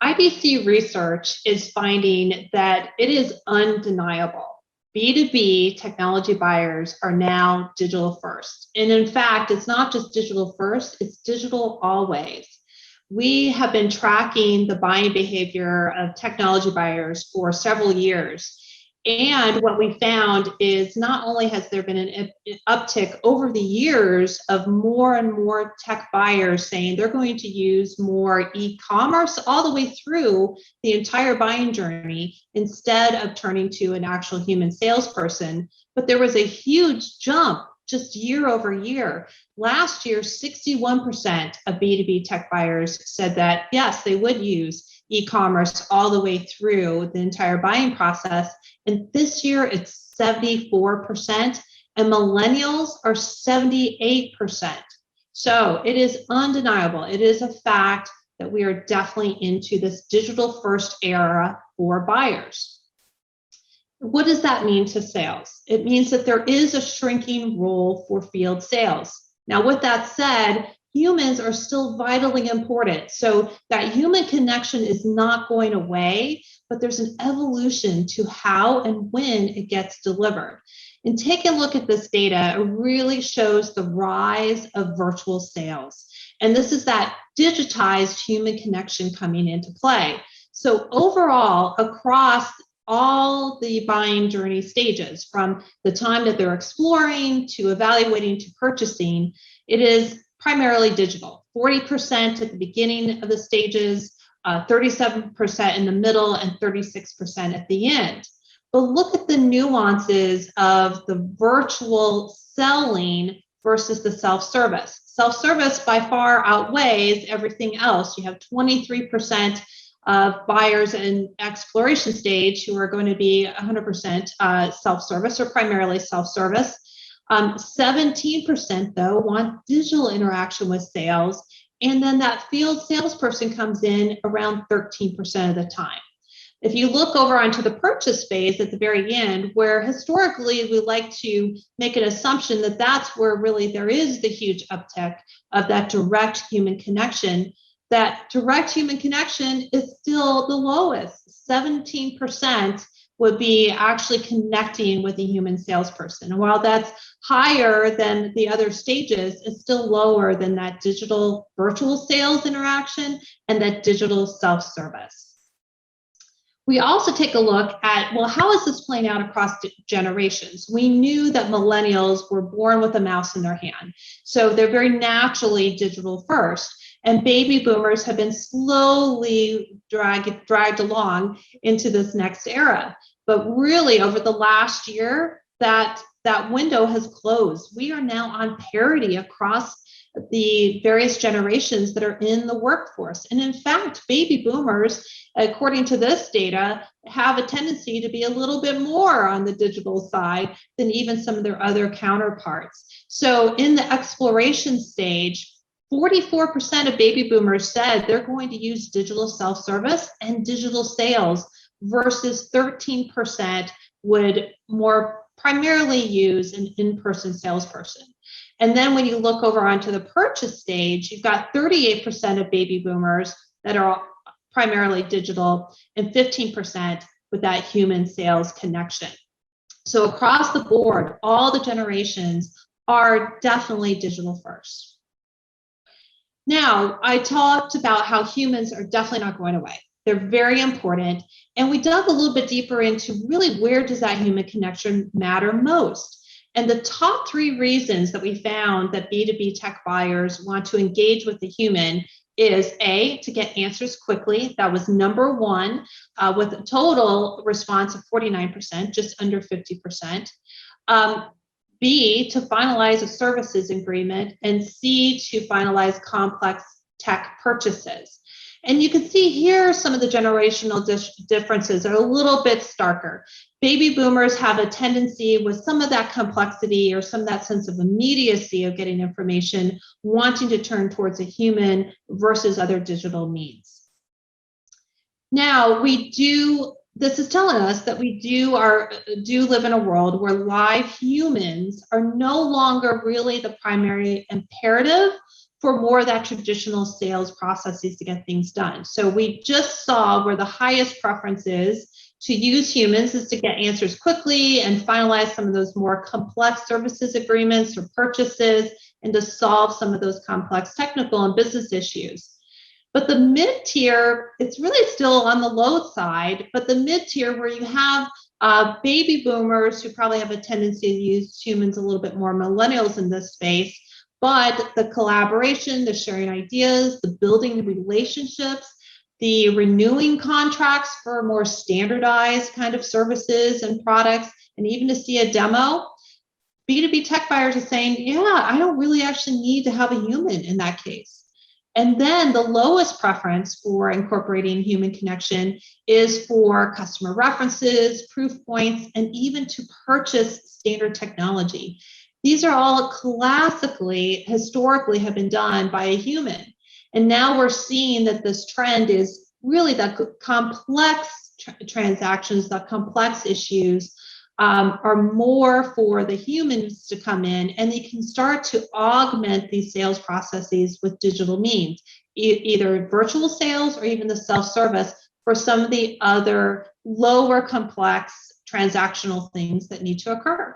IDC research is finding that it is undeniable. B2B technology buyers are now digital first. And in fact, it's not just digital first, it's digital always. We have been tracking the buying behavior of technology buyers for several years. And what we found is not only has there been an uptick over the years of more and more tech buyers saying they're going to use more e-commerce all the way through the entire buying journey instead of turning to an actual human salesperson, but there was a huge jump just year over year. Last year, 61% of B2B tech buyers said that, yes, they would use e-commerce all the way through the entire buying process. And this year it's 74%, and millennials are 78%. So it is undeniable. It is a fact that we are definitely into this digital first era for buyers. What does that mean to sales? It means that there is a shrinking role for field sales. Now, with that said, humans are still vitally important. So that human connection is not going away, but there's an evolution to how and when it gets delivered. And take a look at this data. It really shows the rise of virtual sales. And this is that digitized human connection coming into play. So overall, across all the buying journey stages, from the time that they're exploring to evaluating to purchasing, it is primarily digital. 40% at the beginning of the stages, 37% in the middle, and 36% at the end. But look at the nuances of the virtual selling versus the self-service. Self-service by far outweighs everything else. You have 23% of buyers in exploration stage who are going to be 100% self-service or primarily self-service. 17% though want digital interaction with sales, and then that field salesperson comes in around 13% of the time. If you look over onto the purchase phase at the very end, where historically we like to make an assumption that that's where really there is the huge uptick of that direct human connection, that direct human connection is still the lowest. 17% would be actually connecting with a human salesperson. And while that's higher than the other stages, it's still lower than that digital virtual sales interaction and that digital self-service. We also take a look at, well, how is this playing out across generations? We knew that millennials were born with a mouse in their hand, so they're very naturally digital first. And baby boomers have been slowly dragged along into this next era. But really, over the last year, that window has closed. We are now on parity across the various generations that are in the workforce. And in fact, baby boomers, according to this data, have a tendency to be a little bit more on the digital side than even some of their other counterparts. So in the exploration stage, 44% of baby boomers said they're going to use digital self-service and digital sales versus 13% would more primarily use an in-person salesperson. And then when you look over onto the purchase stage, you've got 38% of baby boomers that are primarily digital and 15% with that human sales connection. So across the board, all the generations are definitely digital first. Now, I talked about how humans are definitely not going away. They're very important. And we dug a little bit deeper into really where does that human connection matter most? And the top 3 reasons that we found that B2B tech buyers want to engage with the human is A, to get answers quickly. That was number 1, with a total response of 49%, just under 50%. B, to finalize a services agreement, and C, to finalize complex tech purchases. And you can see here some of the generational differences are a little bit starker. Baby boomers have a tendency with some of that complexity or some of that sense of immediacy of getting information, wanting to turn towards a human versus other digital means. Now, this is telling us that we do live in a world where live humans are no longer really the primary imperative for more of that traditional sales processes to get things done. So we just saw where the highest preference is to use humans is to get answers quickly and finalize some of those more complex services agreements or purchases and to solve some of those complex technical and business issues. But the mid-tier, it's really still on the low side, but the mid-tier where you have baby boomers who probably have a tendency to use humans a little bit more, millennials in this space, but the collaboration, the sharing ideas, the building relationships, the renewing contracts for more standardized kind of services and products, and even to see a demo, B2B tech buyers are saying, yeah, I don't really actually need to have a human in that case. And then the lowest preference for incorporating human connection is for customer references, proof points, and even to purchase standard technology. These are all classically, historically have been done by a human. And now we're seeing that this trend is really the complex transactions, the complex issues are more for the humans to come in, and they can start to augment these sales processes with digital means, either virtual sales or even the self-service for some of the other lower complex transactional things that need to occur.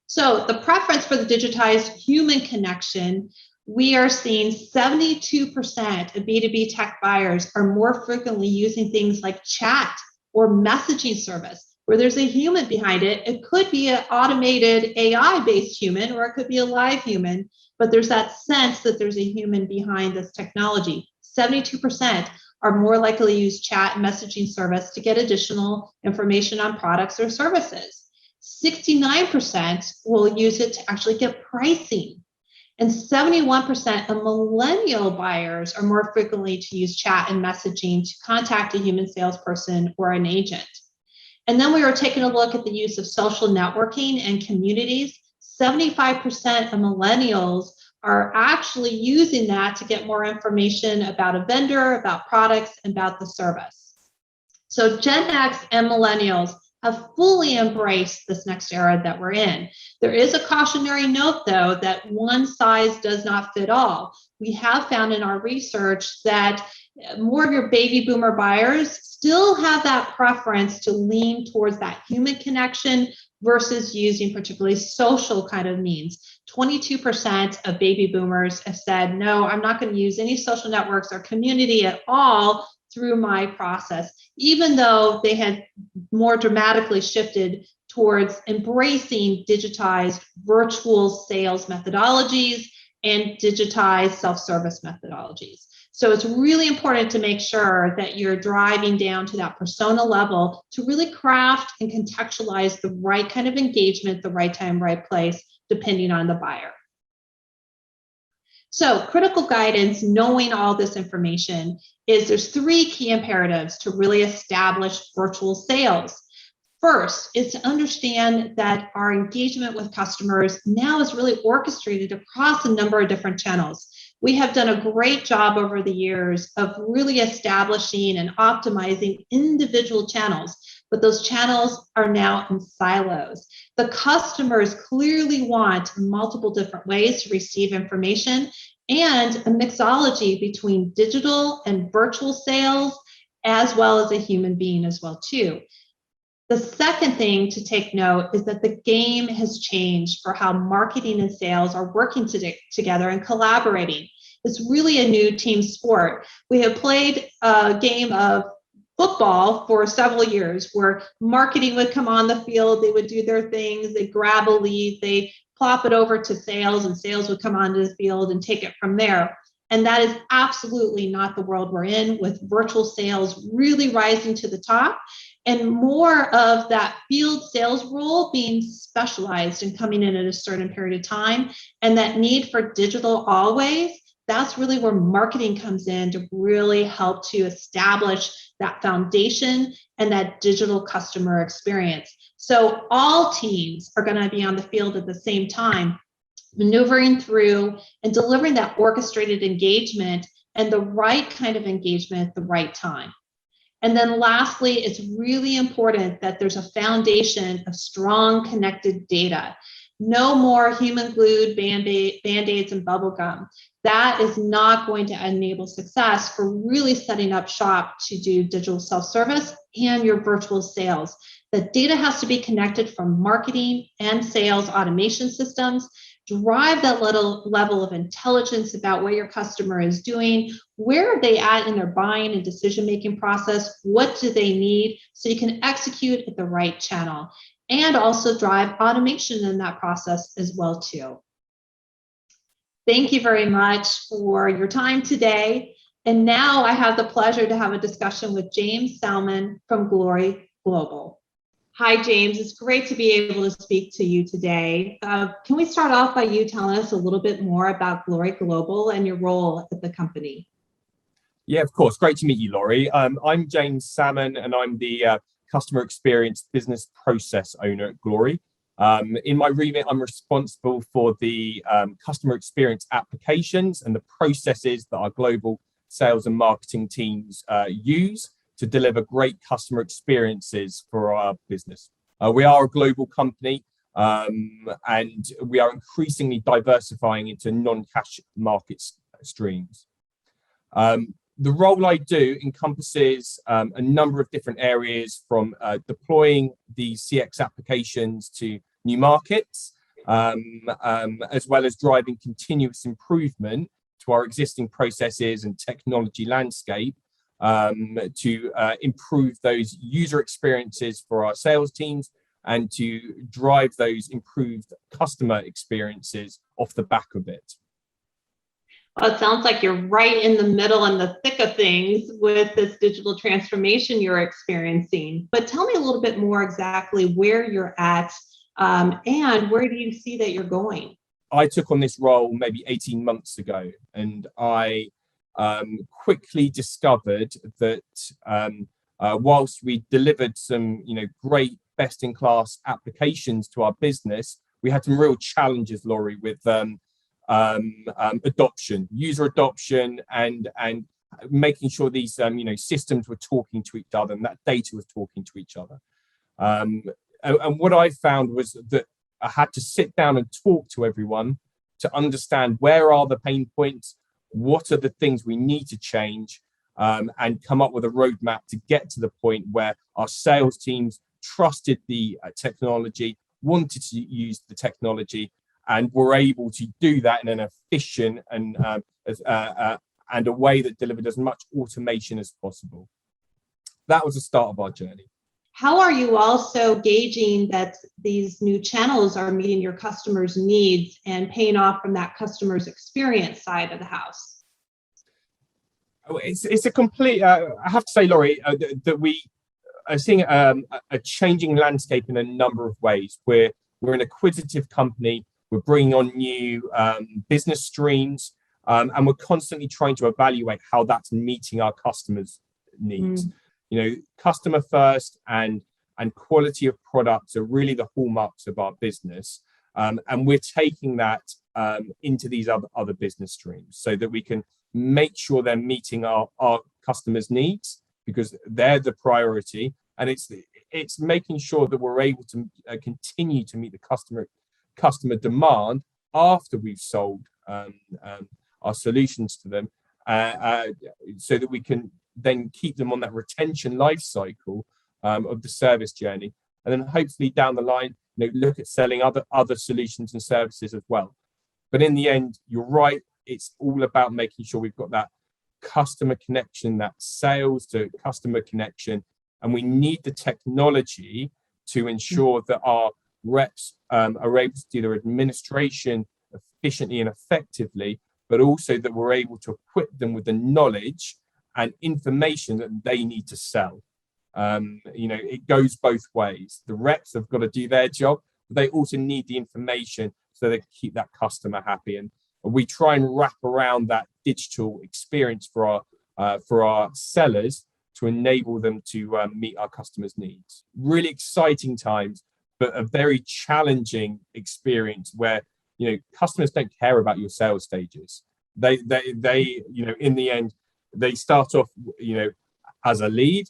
So the preference for the digitized human connection, we are seeing 72% of B2B tech buyers are more frequently using things like chat or messaging service where there's a human behind it. It could be an automated AI-based human, or it could be a live human, but there's that sense that there's a human behind this technology. 72% are more likely to use chat and messaging service to get additional information on products or services. 69% will use it to actually get pricing. And 71% of millennial buyers are more frequently to use chat and messaging to contact a human salesperson or an agent. And then we were taking a look at the use of social networking and communities. 75% of millennials are actually using that to get more information about a vendor, about products, and about the service. So Gen X and millennials have fully embraced this next era that we're in. There is a cautionary note, though, that one size does not fit all. We have found in our research that more of your baby boomer buyers still have that preference to lean towards that human connection versus using particularly social kind of means. 22% of baby boomers have said, no, I'm not going to use any social networks or community at all through my process, even though they had more dramatically shifted towards embracing digitized virtual sales methodologies and digitized self-service methodologies. So it's really important to make sure that you're driving down to that persona level to really craft and contextualize the right kind of engagement, the right time, right place, depending on the buyer. So critical guidance, knowing all this information, is there's three key imperatives to really establish virtual sales. First is to understand that our engagement with customers now is really orchestrated across a number of different channels. We have done a great job over the years of really establishing and optimizing individual channels, but those channels are now in silos. The customers clearly want multiple different ways to receive information and a mixology between digital and virtual sales, as well as a human being as well too. The second thing to take note is that the game has changed for how marketing and sales are working together and collaborating. It's really a new team sport. We have played a game of football for several years where marketing would come on the field, they would do their things, they grab a lead, they plop it over to sales, and sales would come onto the field and take it from there. And that is absolutely not the world we're in, with virtual sales really rising to the top and more of that field sales role being specialized and coming in at a certain period of time. And that need for digital always, that's really where marketing comes in to really help to establish that foundation and that digital customer experience. So all teams are going to be on the field at the same time, maneuvering through and delivering that orchestrated engagement and the right kind of engagement at the right time. And then lastly, it's really important that there's a foundation of strong connected data. No more human glued band-aids and bubble gum. That is not going to enable success for really setting up shop to do digital self-service and your virtual sales. The data has to be connected from marketing and sales automation systems. Drive that little level of intelligence about what your customer is doing. Where are they at in their buying and decision-making process? What do they need? So you can execute at the right channel, and also drive automation in that process as well too. Thank you very much for your time today. And now I have the pleasure to have a discussion with James Salmon from Glory Global. Hi, James. It's great to be able to speak to you today. Can we start off by you telling us a little bit more about Glory Global and your role at the company? Yeah, of course. Great to meet you, Laurie. I'm James Salmon, and I'm the customer experience business process owner at Glory. In my remit, I'm responsible for the customer experience applications and the processes that our global sales and marketing teams use to deliver great customer experiences for our business. We are a global company, and we are increasingly diversifying into non-cash market streams. The role I do encompasses a number of different areas, from deploying the CX applications to new markets, as well as driving continuous improvement to our existing processes and technology landscape to improve those user experiences for our sales teams and to drive those improved customer experiences off the back of it. Well, it sounds like you're right in the middle and the thick of things with this digital transformation you're experiencing. But tell me a little bit more exactly where you're at and where do you see that you're going? I took on this role maybe 18 months ago, and I quickly discovered that whilst we delivered some, great best-in-class applications to our business, we had some real challenges, Laurie, with user adoption, and making sure these systems were talking to each other and that data was talking to each other. And what I found was that I had to sit down and talk to everyone to understand where are the pain points, what are the things we need to change, and come up with a roadmap to get to the point where our sales teams trusted the technology, wanted to use the technology, and were able to do that in an efficient and a way that delivered as much automation as possible. That was the start of our journey. How are you also gauging that these new channels are meeting your customers' needs and paying off from that customer's experience side of the house? It's a complete, I have to say, Laurie, that we are seeing a changing landscape in a number of ways. We're an acquisitive company. We're bringing on new business streams, and we're constantly trying to evaluate how that's meeting our customers' needs. Customer first and quality of products are really the hallmarks of our business, and we're taking that into these other business streams so that we can make sure they're meeting our customers' needs, because they're the priority, and it's making sure that we're able to continue to meet the customer demand after we've sold our solutions to them, so that we can then keep them on that retention life cycle of the service journey, and then hopefully down the line look at selling other solutions and services as well. But in the end, you're right, it's all about making sure we've got that customer connection, that sales to customer connection, and we need the technology to ensure that our reps are able to do their administration efficiently and effectively, but also that we're able to equip them with the knowledge and information that they need to sell. It goes both ways. The reps have got to do their job, but they also need the information so they can keep that customer happy. And we try and wrap around that digital experience for our sellers to enable them to meet our customers' needs. Really exciting times, but a very challenging experience where customers don't care about your sales stages. They in the end, they start off as a lead,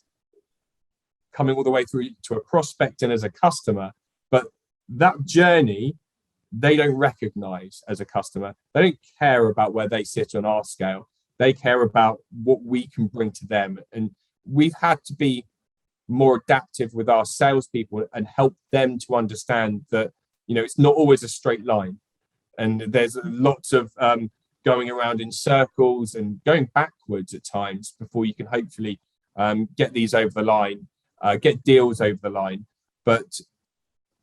coming all the way through to a prospect and as a customer, but that journey they don't recognize as a customer. They don't care about where they sit on our scale. They care about what we can bring to them. And we've had to be more adaptive with our salespeople and help them to understand that, it's not always a straight line. And there's lots of going around in circles and going backwards at times before you can hopefully get these over the line, get deals over the line. But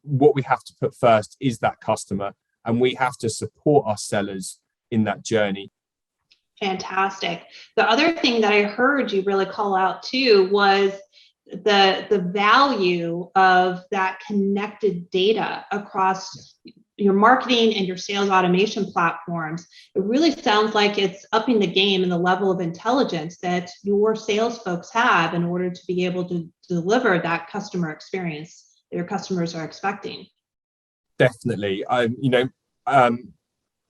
what we have to put first is that customer, and we have to support our sellers in that journey. Fantastic. The other thing that I heard you really call out too was the value of that connected data across your marketing and your sales automation platforms. It really sounds like it's upping the game and the level of intelligence that your sales folks have in order to be able to deliver that customer experience that your customers are expecting. Definitely. I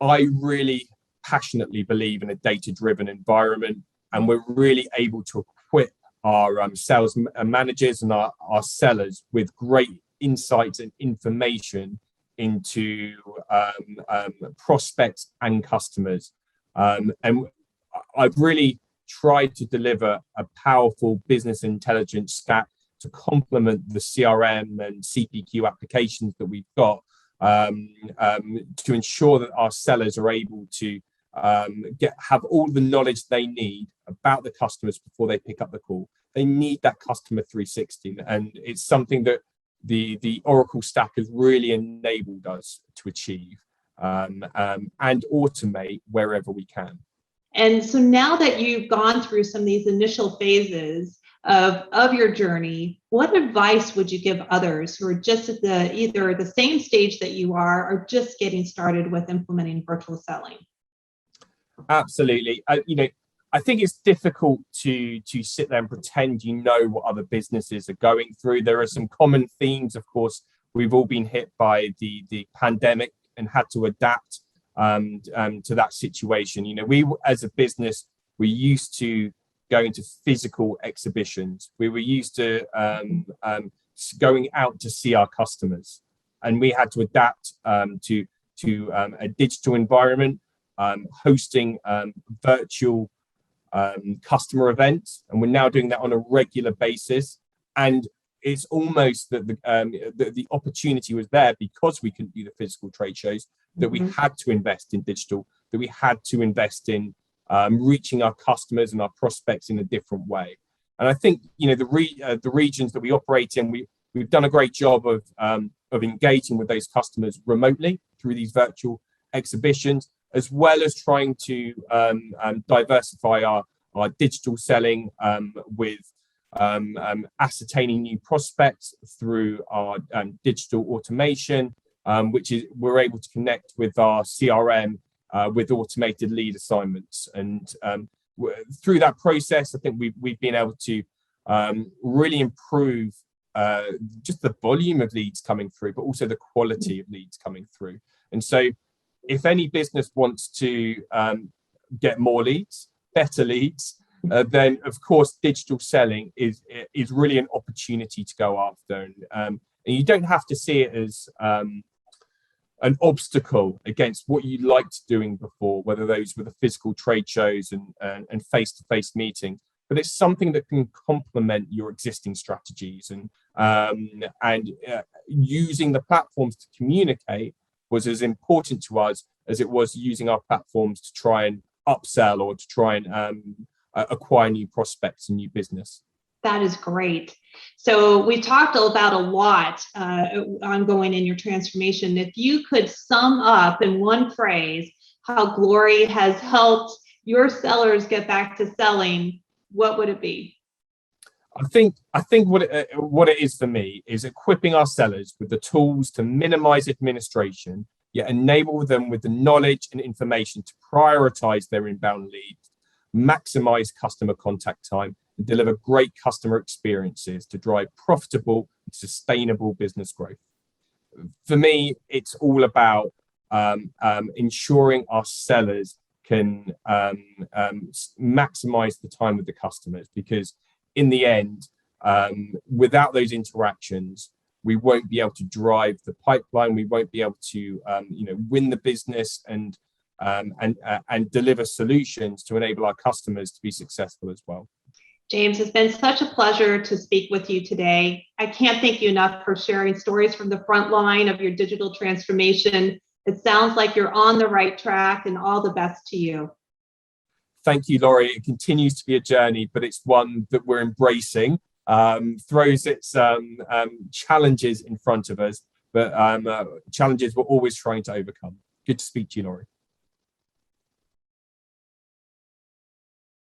really passionately believe in a data-driven environment, and we're really able to equip our sales managers and our sellers with great insights and information into prospects and customers. And I've really tried to deliver a powerful business intelligence stack to complement the CRM and CPQ applications that we've got, to ensure that our sellers are able to have all the knowledge they need about the customers before they pick up the call. They need that customer 360, and it's something that the Oracle stack has really enabled us to achieve and automate wherever we can. And so now that you've gone through some of these initial phases of your journey, what advice would you give others who are just at either the same stage that you are or just getting started with implementing virtual selling? Absolutely. I think it's difficult to sit there and pretend you know what other businesses are going through. There are some common themes. Of course, we've all been hit by the pandemic and had to adapt to that situation. We as a business, we're used to going to physical exhibitions. We were used to going out to see our customers, and we had to adapt to a digital environment, hosting virtual customer events, and we're now doing that on a regular basis. And it's almost that the opportunity was there because we couldn't do the physical trade shows, that we had to invest in digital, that we had to invest in reaching our customers and our prospects in a different way. And I think the regions that we operate in, we've done a great job of engaging with those customers remotely through these virtual exhibitions, as well as trying to diversify our digital selling with ascertaining new prospects through our digital automation, which is we're able to connect with our CRM with automated lead assignments. And through that process, I think we've been able to really improve just the volume of leads coming through, but also the quality of leads coming through. And so if any business wants to get more leads, better leads, then of course digital selling is really an opportunity to go after. And you don't have to see it as an obstacle against what you liked doing before, whether those were the physical trade shows and face-to-face meetings. But it's something that can complement your existing strategies, and using the platforms to communicate was as important to us as it was using our platforms to try and upsell or to try and acquire new prospects and new business. That is great. So we talked about a lot ongoing in your transformation. If you could sum up in one phrase how Glory has helped your sellers get back to selling, what would it be? I think what it is for me is equipping our sellers with the tools to minimize administration, yet enable them with the knowledge and information to prioritize their inbound leads, maximize customer contact time, and deliver great customer experiences to drive profitable and sustainable business growth. For me, it's all about ensuring our sellers can maximize the time with the customers, because in the end, without those interactions, we won't be able to drive the pipeline. We won't be able to, win the business and deliver solutions to enable our customers to be successful as well. James, it's been such a pleasure to speak with you today. I can't thank you enough for sharing stories from the front line of your digital transformation. It sounds like you're on the right track, and all the best to you. Thank you, Laurie. It continues to be a journey, but it's one that we're embracing. Throws its challenges in front of us, but challenges we're always trying to overcome. Good to speak to you, Laurie.